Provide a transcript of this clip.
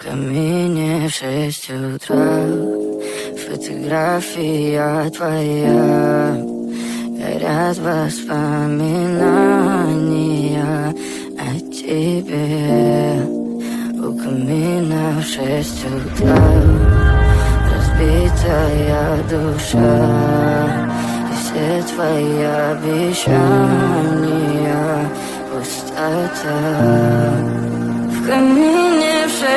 камине в 6 утра. Фотография твоя, горят воспоминания о тебе. У камина в 6 утра, разбитая душа, и все твои обещания пустота. В камине в 6